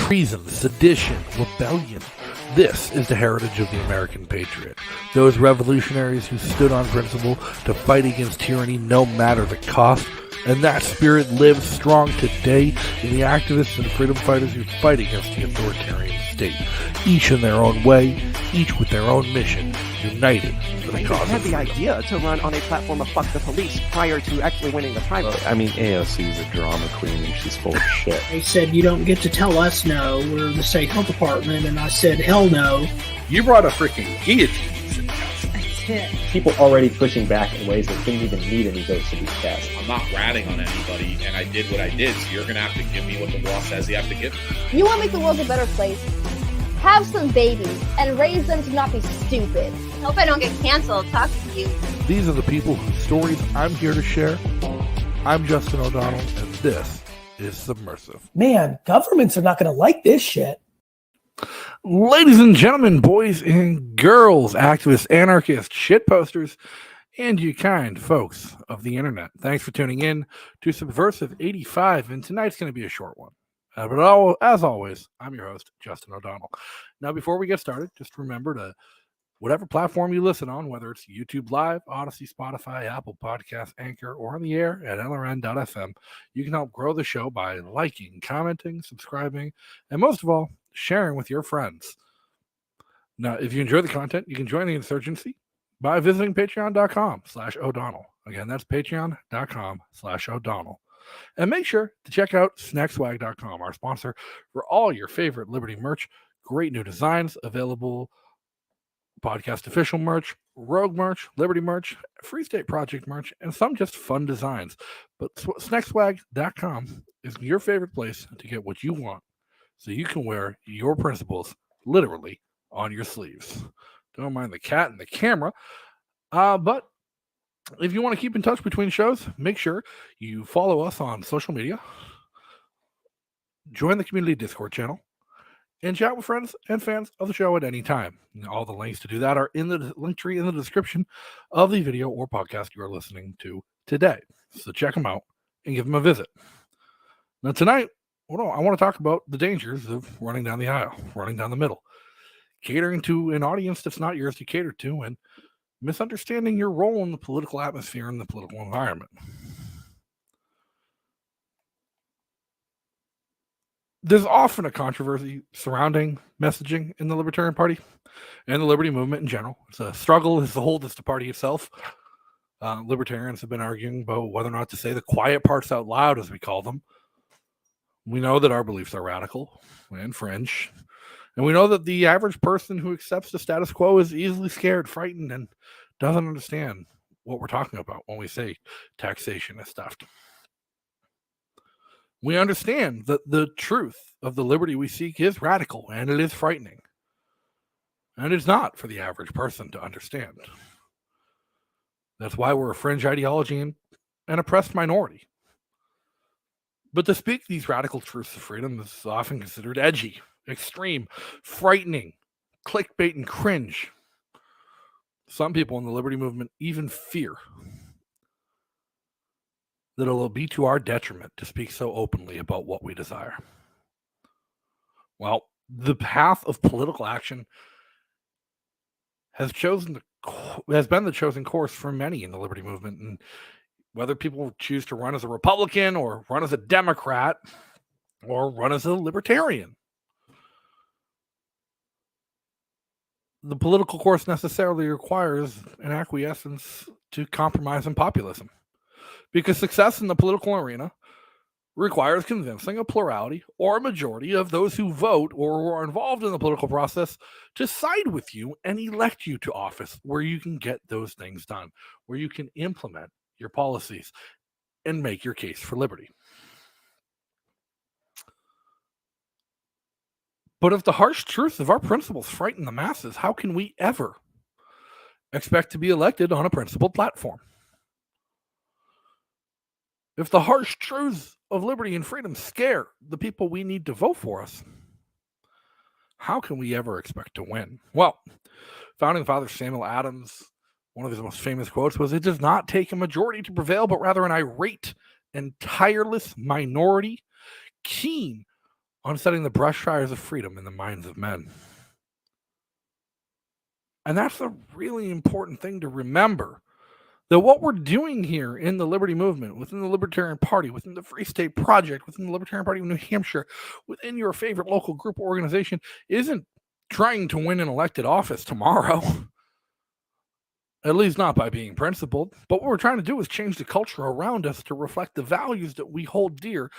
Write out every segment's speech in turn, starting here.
treason, sedition, rebellion. This is the heritage of the American patriot. Those revolutionaries who stood on principle to fight against tyranny no matter the cost. And that spirit lives strong today in the activists and freedom fighters who fight against the authoritarian state. Each in their own way, each with their own mission, united for the cause of had the freedom. idea to run on a platform of fuck the police prior to actually winning the primary. I mean, AOC is a drama queen and she's full of shit. They said, you don't get to tell us no, we're the state health department, and I said, hell no. You brought a freaking guillotine. People already pushing back in ways that didn't even need any votes to be cast. I'm not ratting on anybody, and I did what I did, so you're going to have to give me what the law says you have to give me. You want to make the world a better place? Have some babies and raise them to not be stupid. Hope I don't get canceled talking to you. These are the people whose stories I'm here to share. I'm Justin O'Donnell, and this is Subversive. Man, governments are not going to like this shit. Ladies and gentlemen, boys and girls, activists, anarchists, shitposters, and you kind folks of the internet, thanks for tuning in to Subversive 85, and tonight's going to be a short one. But as always, I'm your host, Justin O'Donnell. Now, before we get started, just remember to, whatever platform you listen on, whether it's YouTube Live, Odyssey, Spotify, Apple Podcasts, Anchor, or on the air at LRN.FM, you can help grow the show by liking, commenting, subscribing, and most of all, sharing with your friends. Now, if you enjoy the content, you can join the insurgency by visiting patreon.com/O'Donnell. Again, that's patreon.com/O'Donnell. And make sure to check out snackswag.com, our sponsor for all your favorite Liberty merch. Great new designs available. Podcast official merch, Rogue merch, Liberty merch, Free State Project merch, and some just fun designs. But snackswag.com is your favorite place to get what you want, so you can wear your principles literally on your sleeves. Don't mind the cat and the camera. But if you want to keep in touch between shows, make sure you follow us on social media, join the community Discord channel, and chat with friends and fans of the show at any time. All the links to do that are in the link tree in the description of the video or podcast you are listening to today. So check them out and give them a visit. Now tonight, I want to talk about the dangers of running down the aisle, running down the middle, catering to an audience that's not yours to cater to, and misunderstanding your role in the political atmosphere and the political environment. There's often a controversy surrounding messaging in the Libertarian Party and the Liberty movement in general. It's a struggle as to hold as the party itself. Libertarians have been arguing about whether or not to say the quiet parts out loud, as we call them. We know that our beliefs are radical and fringe. And we know that the average person who accepts the status quo is easily scared, frightened, and doesn't understand what we're talking about when we say taxation is theft. We understand that the truth of the liberty we seek is radical, and it is frightening. And it's not for the average person to understand. That's why we're a fringe ideology and an oppressed minority. But to speak these radical truths of freedom is often considered edgy, extreme, frightening, clickbait, and cringe. Some people in the liberty movement even fear that it will be to our detriment to speak so openly about what we desire. Well, the path of political action has been the chosen course for many in the liberty movement, and whether people choose to run as a Republican or run as a Democrat or run as a Libertarian, the political course necessarily requires an acquiescence to compromise and populism, because success in the political arena requires convincing a plurality or a majority of those who vote or who are involved in the political process to side with you and elect you to office, where you can get those things done, where you can implement your policies and make your case for liberty. But if the harsh truth of our principles frighten the masses, how can we ever expect to be elected on a principled platform? If the harsh truths of liberty and freedom scare the people we need to vote for us, how can we ever expect to win? Well, founding father Samuel Adams, one of his most famous quotes was, "It does not take a majority to prevail, but rather an irate and tireless minority, keen on setting the brush fires of freedom in the minds of men. And that's a really important thing to remember, that what we're doing here in the liberty movement, within the Libertarian Party, within the Free State Project, within the Libertarian Party of New Hampshire, within your favorite local group or organization, isn't trying to win an elected office tomorrow. At least not by being principled. But what we're trying to do is change the culture around us to reflect the values that we hold dear,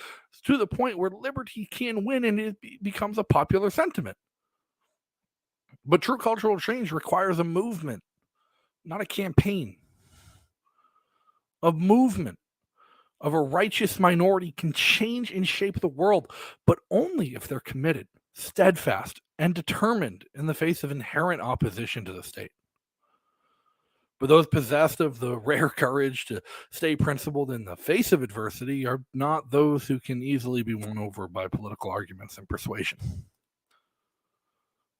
to the point where liberty can win and it becomes a popular sentiment. But true cultural change requires a movement, not a campaign. A movement of a righteous minority can change and shape the world, but only if they're committed, steadfast, and determined in the face of inherent opposition to the state. But those possessed of the rare courage to stay principled in the face of adversity are not those who can easily be won over by political arguments and persuasion.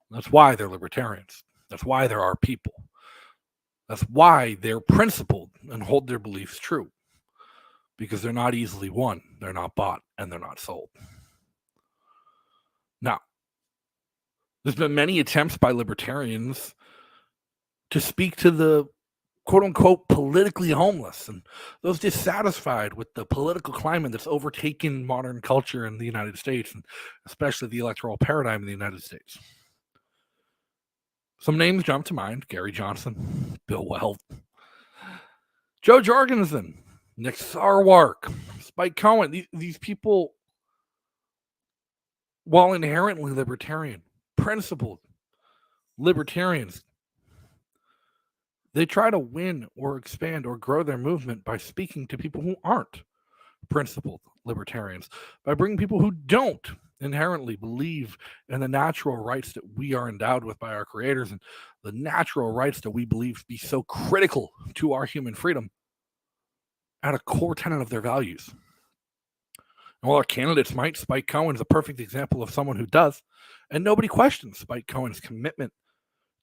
That's why they're libertarians. That's why they're our people. That's why they're principled and hold their beliefs true. Because they're not easily won, they're not bought, and they're not sold. Now, there's been many attempts by libertarians to speak to the quote-unquote politically homeless and those dissatisfied with the political climate that's overtaken modern culture in the United States, and especially the electoral paradigm in the United States. Some names jump to mind: Gary Johnson, Bill Weld, Joe Jorgensen, Nick Sarwark, Spike Cohen. These people, while inherently libertarian, principled libertarians, they try to win or expand or grow their movement by speaking to people who aren't principled libertarians, by bringing people who don't inherently believe in the natural rights that we are endowed with by our creators, and the natural rights that we believe to be so critical to our human freedom at a core tenet of their values. And while our candidates might, Spike Cohen is a perfect example of someone who does, and nobody questions Spike Cohen's commitment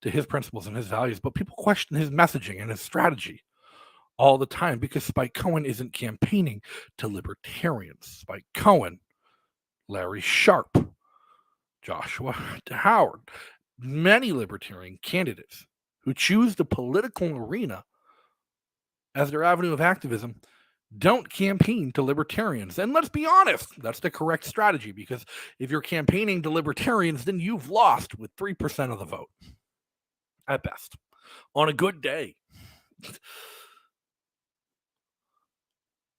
to his principles and his values, but people question his messaging and his strategy all the time, because Spike Cohen isn't campaigning to libertarians. Spike Cohen, Larry Sharp, Joshua Howard, many libertarian candidates who choose the political arena as their avenue of activism don't campaign to libertarians. And let's be honest, that's the correct strategy, because if you're campaigning to libertarians, then you've lost with 3% of the vote at best on a good day.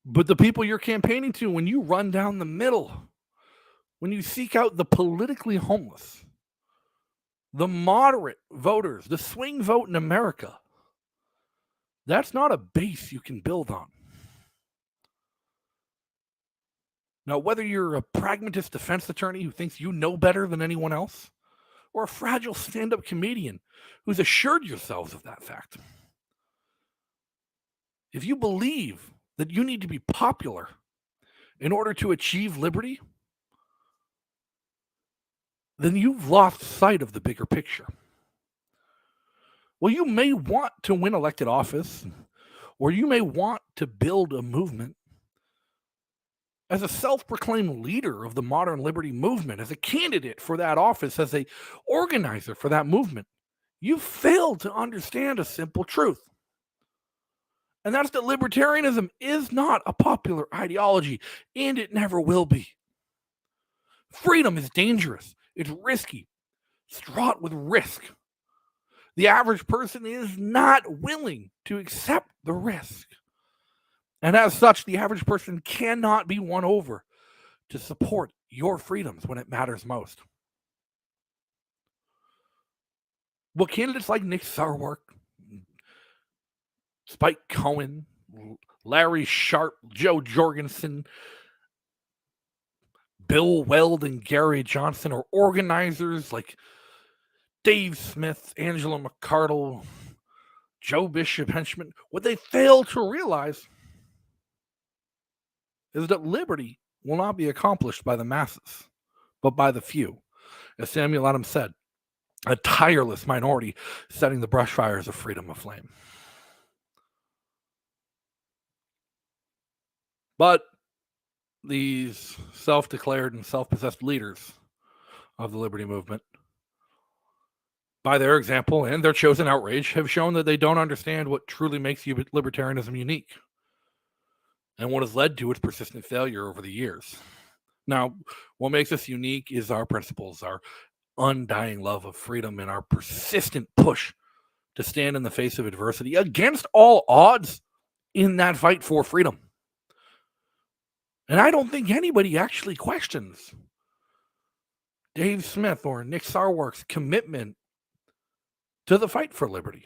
But the people you're campaigning to, when you run down the middle, when you seek out the politically homeless, the moderate voters, the swing vote in America, that's not a base you can build on. Now, whether you're a pragmatist defense attorney who thinks you know better than anyone else, or a fragile stand-up comedian who's assured yourselves of that fact, if you believe that you need to be popular in order to achieve liberty, then you've lost sight of the bigger picture. Well, you may want to win elected office, or you may want to build a movement as a self-proclaimed leader of the modern liberty movement, as a candidate for that office, as a organizer for that movement. You failed to understand a simple truth. And that's that libertarianism is not a popular ideology, and it never will be. Freedom is dangerous. It's risky. It's fraught with risk. The average person is not willing to accept the risk. And as such, the average person cannot be won over to support your freedoms when it matters most. Well, candidates like Nick Sarwark, Spike Cohen, Larry Sharp, Joe Jorgensen, Bill Weld, and Gary Johnson, or organizers like Dave Smith, Angela McCardle, Joe Bishop Henchman, what they fail to realize is that liberty will not be accomplished by the masses, but by the few. As Samuel Adams said, a tireless minority setting the brush fires of freedom aflame. But these self-declared and self-possessed leaders of the liberty movement, by their example and their chosen outrage, have shown that they don't understand what truly makes libertarianism unique and what has led to its persistent failure over the years. Now, what makes us unique is our principles, our undying love of freedom, and our persistent push to stand in the face of adversity against all odds in that fight for freedom. And I don't think anybody actually questions Dave Smith or Nick Sarwark's commitment to the fight for liberty.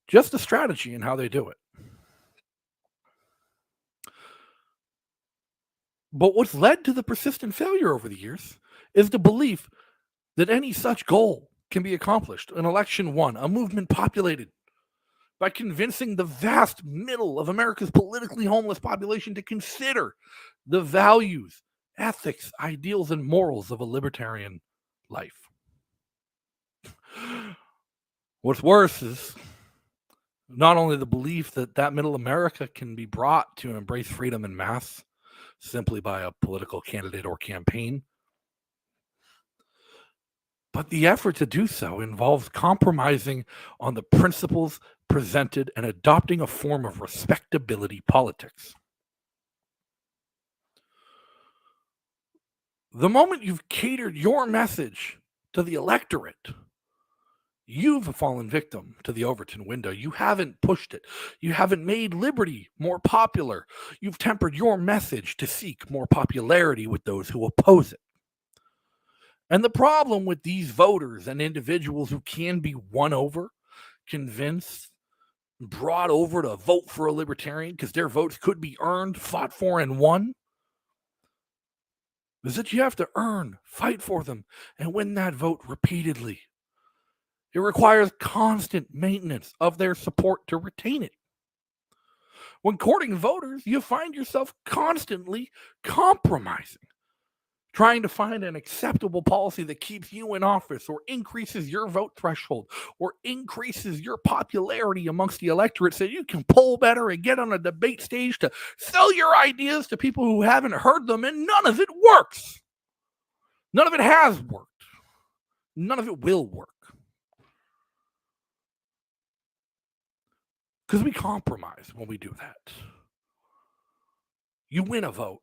Just the strategy and how they do it. But what's led to the persistent failure over the years is the belief that any such goal can be accomplished, an election won, a movement populated, by convincing the vast middle of America's politically homeless population to consider the values, ethics, ideals, and morals of a libertarian life. What's worse is not only the belief that that middle America can be brought to embrace freedom en masse simply by a political candidate or campaign, but the effort to do so involves compromising on the principles presented and adopting a form of respectability politics. The moment you've catered your message to the electorate, you've fallen victim to the Overton window. You haven't pushed it. You haven't made liberty more popular. You've tempered your message to seek more popularity with those who oppose it. And the problem with these voters and individuals who can be won over, convinced, brought over to vote for a libertarian because their votes could be earned, fought for, and won, is that you have to earn, fight for them, and win that vote repeatedly. It requires constant maintenance of their support to retain it. When courting voters, you find yourself constantly compromising, trying to find an acceptable policy that keeps you in office or increases your vote threshold or increases your popularity amongst the electorate so you can poll better and get on a debate stage to sell your ideas to people who haven't heard them, and none of it works. None of it has worked. None of it will work. Because we compromise when we do that. You win a vote.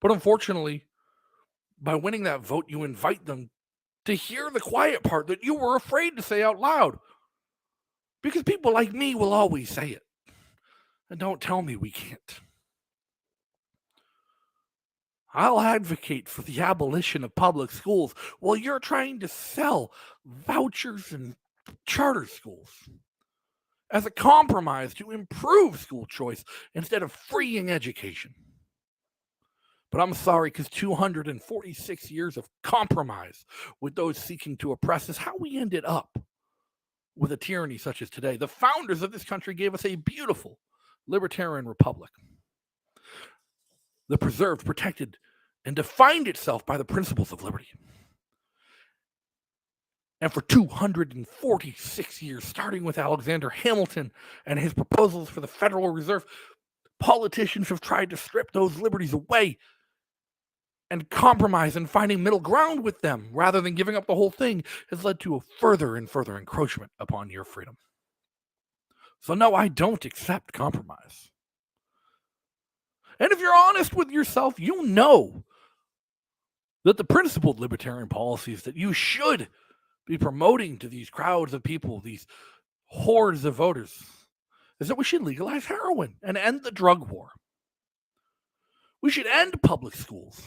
But unfortunately, by winning that vote, you invite them to hear the quiet part that you were afraid to say out loud. Because people like me will always say it. And don't tell me we can't. I'll advocate for the abolition of public schools while you're trying to sell vouchers and charter schools as a compromise to improve school choice instead of freeing education. But I'm sorry, because 246 years of compromise with those seeking to oppress is how we ended up with a tyranny such as today. The founders of this country gave us a beautiful libertarian republic that preserved, protected, and defined itself by the principles of liberty. And for 246 years, starting with Alexander Hamilton and his proposals for the Federal Reserve, politicians have tried to strip those liberties away and compromise and finding middle ground with them rather than giving up the whole thing has led to a further and further encroachment upon your freedom. So no, I don't accept compromise. And if you're honest with yourself, you know that the principled libertarian policies that you should be promoting to these crowds of people, these hordes of voters, is that we should legalize heroin and end the drug war. We should end public schools.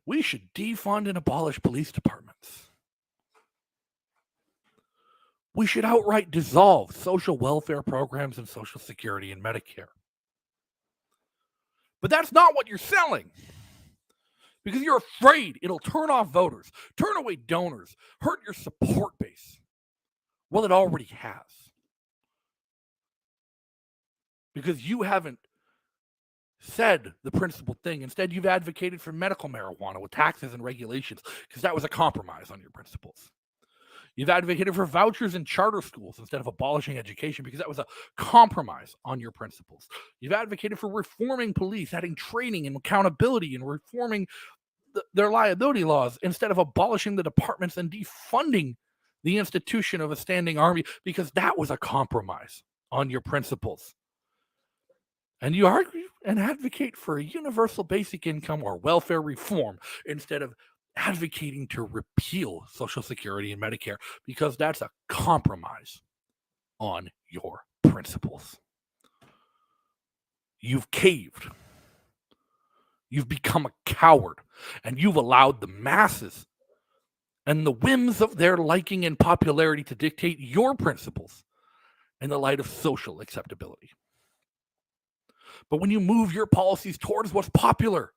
We should defund and abolish police departments. We should outright dissolve social welfare programs and Social Security and Medicare. But that's not what you're selling. Because you're afraid it'll turn off voters, turn away donors, hurt your support base. Well, it already has. Because you haven't said the principled thing. Instead, you've advocated for medical marijuana with taxes and regulations because that was a compromise on your principles. You've advocated for vouchers in charter schools instead of abolishing education because that was a compromise on your principles. You've advocated for reforming police, adding training and accountability, and reforming their liability laws instead of abolishing the departments and defunding the institution of a standing army because that was a compromise on your principles. And you argue and advocate for a universal basic income or welfare reform instead of advocating to repeal Social Security and Medicare because that's a compromise on your principles. You've caved. You've become a coward, and you've allowed the masses and the whims of their liking and popularity to dictate your principles in the light of social acceptability. But when you move your policies towards what's popular,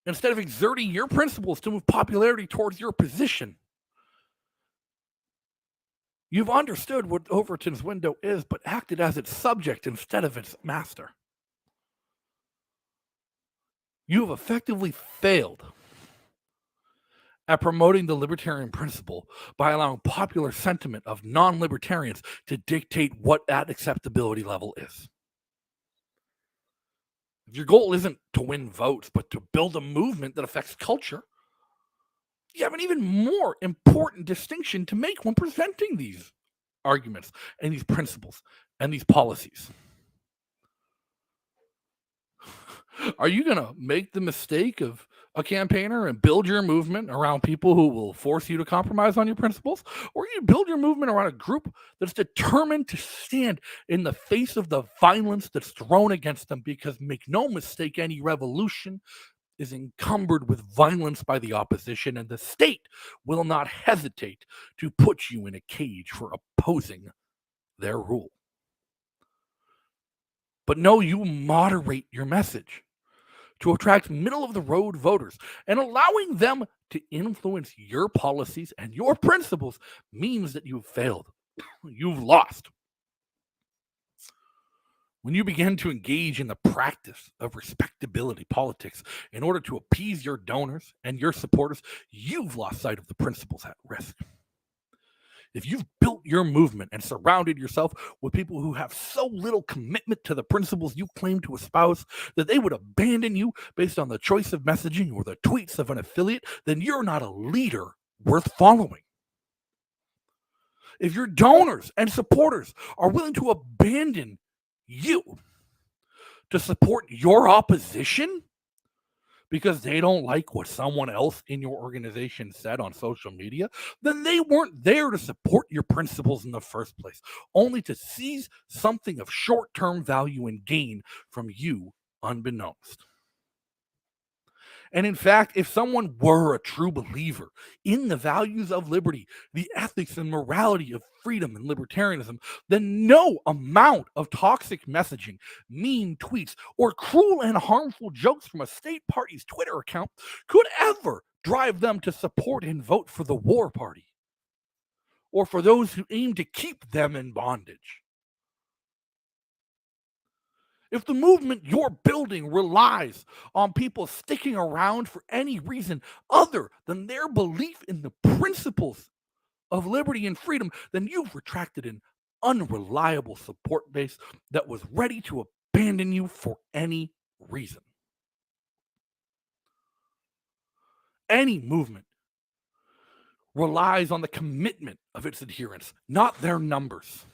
instead of exerting your principles to move popularity towards your position, you've understood what Overton's window is, but acted as its subject instead of its master. You have effectively failed at promoting the libertarian principle by allowing popular sentiment of non-libertarians to dictate what that acceptability level is. If your goal isn't to win votes, but to build a movement that affects culture, you have an even more important distinction to make when presenting these arguments and these principles and these policies. Are you going to make the mistake of a campaigner and build your movement around people who will force you to compromise on your principles? Or you build your movement around a group that's determined to stand in the face of the violence that's thrown against them? Because make no mistake, any revolution is encumbered with violence by the opposition, and the state will not hesitate to put you in a cage for opposing their rule. But no, you moderate your message to attract middle-of-the-road voters, and allowing them to influence your policies and your principles means that you've failed. You've lost. When you begin to engage in the practice of respectability politics in order to appease your donors and your supporters, you've lost sight of the principles at risk. If you've built your movement and surrounded yourself with people who have so little commitment to the principles you claim to espouse that they would abandon you based on the choice of messaging or the tweets of an affiliate, then you're not a leader worth following. If your donors and supporters are willing to abandon you to support your opposition because they don't like what someone else in your organization said on social media, then they weren't there to support your principles in the first place, only to seize something of short-term value and gain from you unbeknownst. And in fact, if someone were a true believer in the values of liberty, the ethics and morality of freedom and libertarianism, then no amount of toxic messaging, mean tweets, or cruel and harmful jokes from a state party's Twitter account could ever drive them to support and vote for the war party, or for those who aim to keep them in bondage. If the movement you're building relies on people sticking around for any reason other than their belief in the principles of liberty and freedom, then you've retracted an unreliable support base that was ready to abandon you for any reason. Any movement relies on the commitment of its adherents, not their numbers.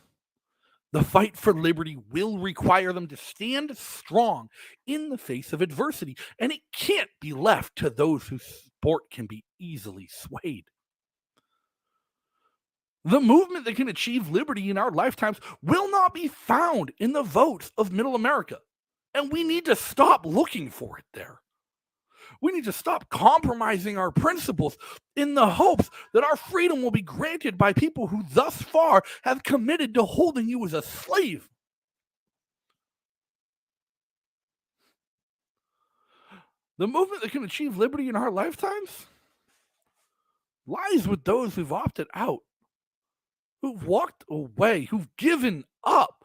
The fight for liberty will require them to stand strong in the face of adversity, and it can't be left to those whose support can be easily swayed. The movement that can achieve liberty in our lifetimes will not be found in the votes of middle America, and we need to stop looking for it there. We need to stop compromising our principles in the hopes that our freedom will be granted by people who thus far have committed to holding you as a slave. The movement that can achieve liberty in our lifetimes lies with those who've opted out, who've walked away, who've given up,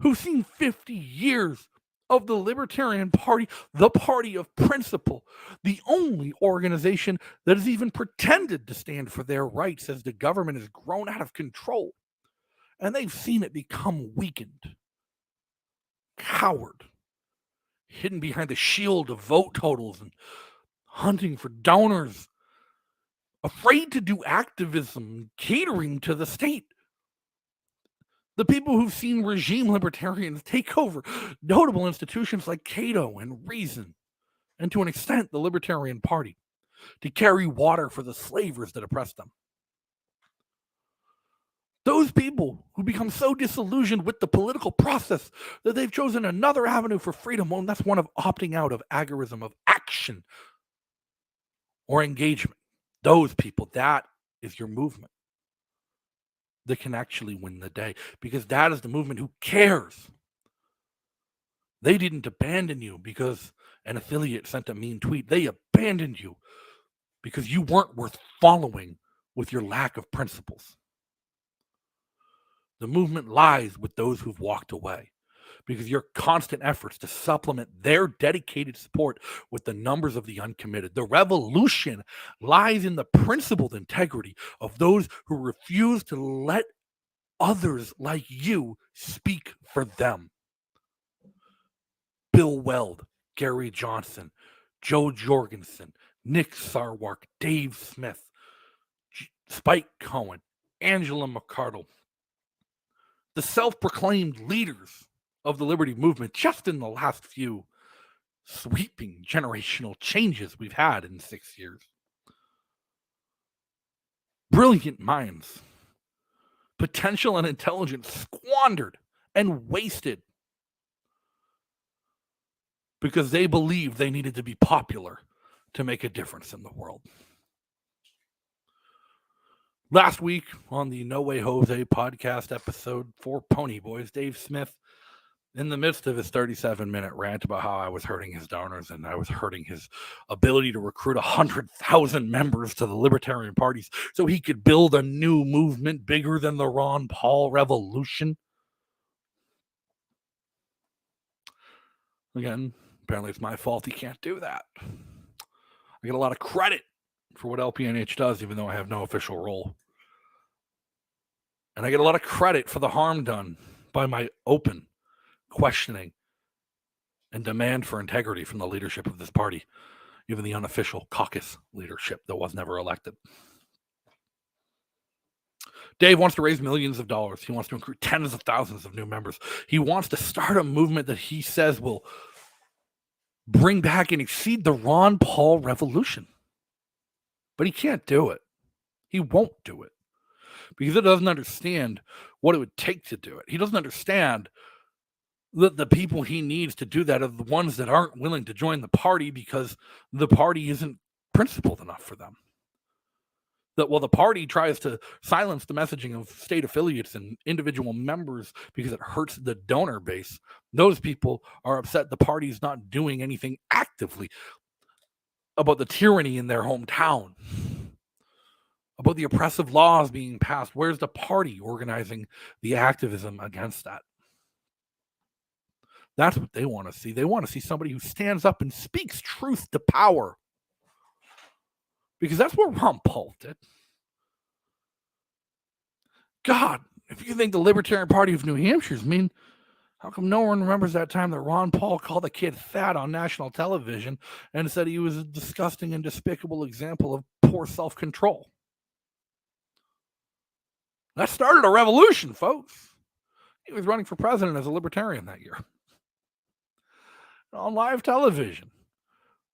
who've seen 50 years of the Libertarian Party, the party of principle, the only organization that has even pretended to stand for their rights as the government has grown out of control. And they've seen it become weakened, coward, hidden behind the shield of vote totals and hunting for donors, afraid to do activism, catering to the state. The people who've seen regime libertarians take over notable institutions like Cato and Reason, and to an extent the Libertarian Party, to carry water for the slavers that oppressed them. Those people who become so disillusioned with the political process that they've chosen another avenue for freedom, and that's one of opting out of agorism, of action or engagement. Those people, that is your movement that can actually win the day, because that is the movement who cares. They didn't abandon you because an affiliate sent a mean tweet. They abandoned you because you weren't worth following with your lack of principles. The movement lies with those who've walked away, because your constant efforts to supplement their dedicated support with the numbers of the uncommitted. The revolution lies in the principled integrity of those who refuse to let others like you speak for them. Bill Weld, Gary Johnson, Joe Jorgensen, Nick Sarwark, Dave Smith, Spike Cohen, Angela McArdle, the self-proclaimed leaders of the liberty movement just in the last few sweeping generational changes we've had in 6 years. Brilliant minds, potential and intelligence squandered and wasted because they believed they needed to be popular to make a difference in the world. Last week on the No Way Jose podcast episode for Pony Boys, Dave Smith, in the midst of his 37-minute rant about how I was hurting his donors and I was hurting his ability to recruit 100,000 members to the Libertarian parties so he could build a new movement bigger than the Ron Paul revolution. Again, apparently it's my fault he can't do that. I get a lot of credit for what LPNH does, even though I have no official role. And I get a lot of credit for the harm done by my open questioning and demand for integrity from the leadership of this party, even the unofficial caucus leadership that was never elected. Dave wants to raise millions of dollars. He wants to recruit tens of thousands of new members. He wants to start a movement that he says will bring back and exceed the Ron Paul revolution. But he can't do it. He won't do it because he doesn't understand what it would take to do it. He doesn't understand that the people he needs to do that are the ones that aren't willing to join the party because the party isn't principled enough for them. That while the party tries to silence the messaging of state affiliates and individual members because it hurts the donor base, those people are upset the party's not doing anything actively about the tyranny in their hometown, about the oppressive laws being passed. Where's the party organizing the activism against that? That's what they want to see. They want to see somebody who stands up and speaks truth to power. Because that's what Ron Paul did. God, if you think the Libertarian Party of New Hampshire's mean, how come no one remembers that time that Ron Paul called a kid fat on national television and said he was a disgusting and despicable example of poor self-control? That started a revolution, folks. He was running for president as a libertarian that year. On live television,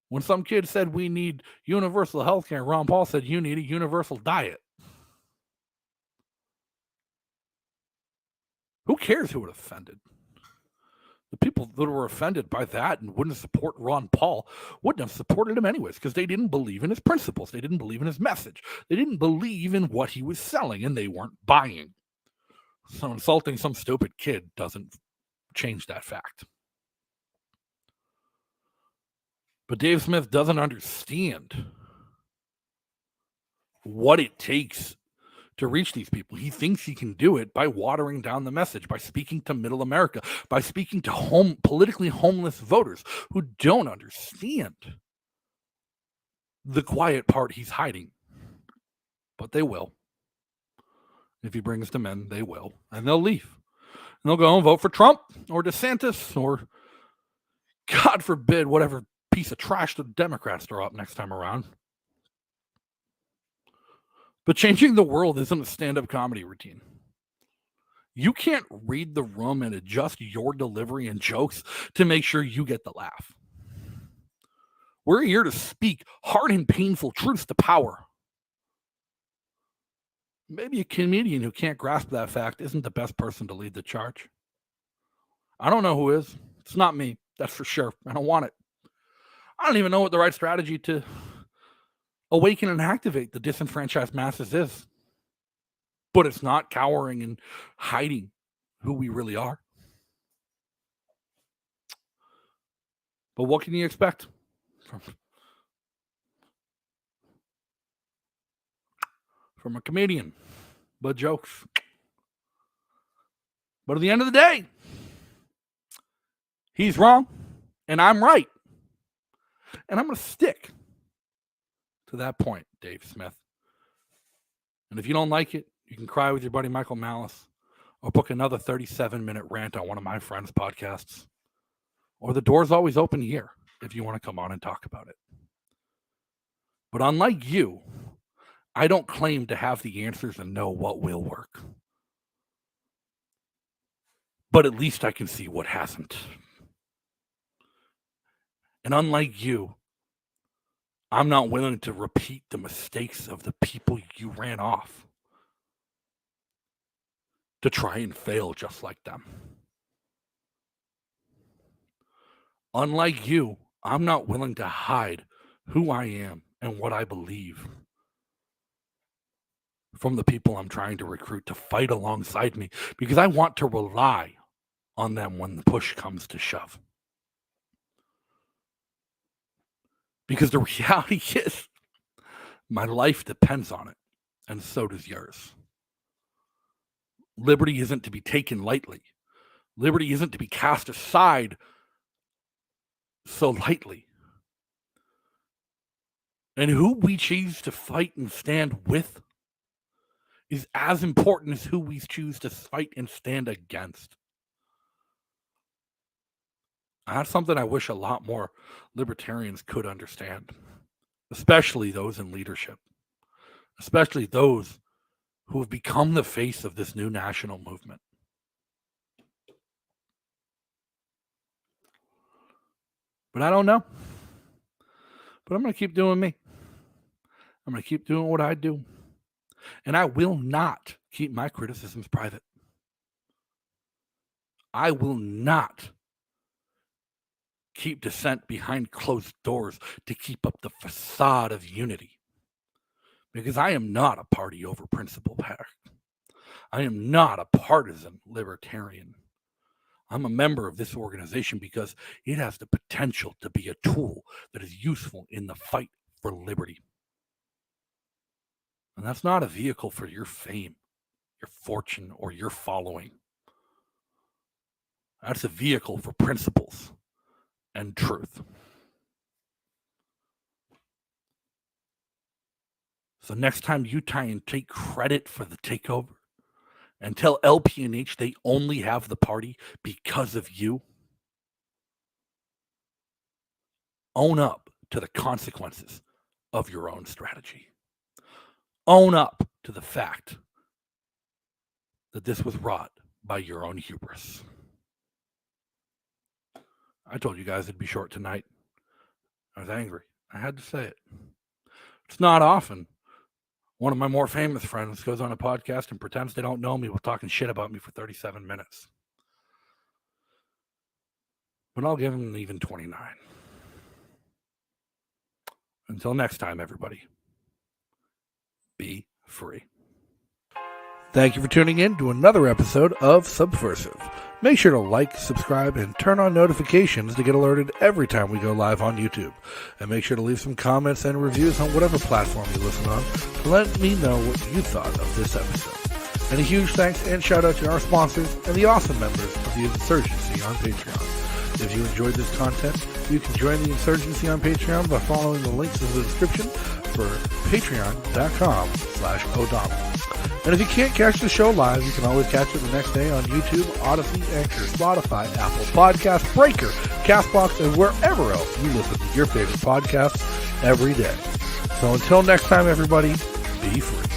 when some kid said we need universal health care, Ron Paul said you need a universal diet. Who cares who it offended? The people that were offended by that and wouldn't support Ron Paul wouldn't have supported him anyways because they didn't believe in his principles. They didn't believe in his message. They didn't believe in what he was selling, and they weren't buying. So insulting some stupid kid doesn't change that fact. But Dave Smith doesn't understand what it takes to reach these people. He thinks he can do it by watering down the message, by speaking to middle America, by speaking to politically homeless voters who don't understand the quiet part he's hiding. But they will. If he brings them in, they will. And they'll leave. And they'll go and vote for Trump or DeSantis or, God forbid, whatever piece of trash the Democrats throw up next time around. But changing the world isn't a stand-up comedy routine. You can't read the room and adjust your delivery and jokes to make sure you get the laugh. We're here to speak hard and painful truths to power. Maybe a comedian who can't grasp that fact isn't the best person to lead the charge. I don't know who is. It's not me, that's for sure. I don't want it. I don't even know what the right strategy to awaken and activate the disenfranchised masses is. But it's not cowering and hiding who we really are. But what can you expect from a comedian? But jokes. But at the end of the day, he's wrong and I'm right. And I'm going to stick to that point, Dave Smith. And if you don't like it, you can cry with your buddy Michael Malice or book another 37-minute rant on one of my friends' podcasts. Or the door's always open here if you want to come on and talk about it. But unlike you, I don't claim to have the answers and know what will work. But at least I can see what hasn't. And unlike you, I'm not willing to repeat the mistakes of the people you ran off to try and fail just like them. Unlike you, I'm not willing to hide who I am and what I believe from the people I'm trying to recruit to fight alongside me, because I want to rely on them when the push comes to shove. Because the reality is, my life depends on it, and so does yours. Liberty isn't to be taken lightly. Liberty isn't to be cast aside so lightly. And who we choose to fight and stand with is as important as who we choose to fight and stand against. That's something I wish a lot more libertarians could understand, especially those in leadership, especially those who have become the face of this new national movement. But I don't know. But I'm going to keep doing me. I'm going to keep doing what I do. And I will not keep my criticisms private. I will not keep dissent behind closed doors to keep up the facade of unity. Because I am not a party over principle pack. I am not a partisan libertarian. I'm a member of this organization because it has the potential to be a tool that is useful in the fight for liberty. And that's not a vehicle for your fame, your fortune, or your following. That's a vehicle for principles and truth. So next time you try and take credit for the takeover and tell LP&H they only have the party because of you, own up to the consequences of your own strategy. Own up to the fact that this was wrought by your own hubris. I told you guys it'd be short tonight. I was angry. I had to say it. It's not often one of my more famous friends goes on a podcast and pretends they don't know me while talking shit about me for 37 minutes. But I'll give him an even 29. Until next time, everybody, be free. Thank you for tuning in to another episode of Subversive. Make sure to like, subscribe, and turn on notifications to get alerted every time we go live on YouTube. And make sure to leave some comments and reviews on whatever platform you listen on to let me know what you thought of this episode. And a huge thanks and shout out to our sponsors and the awesome members of the Insurgency on Patreon. If you enjoyed this content, you can join the Insurgency on Patreon by following the links in the description for patreon.com/O'Donnell. And if you can't catch the show live, you can always catch it the next day on YouTube, Odyssey, Anchor, Spotify, Apple Podcasts, Breaker, CastBox, and wherever else you listen to your favorite podcasts every day. So until next time, everybody, be free.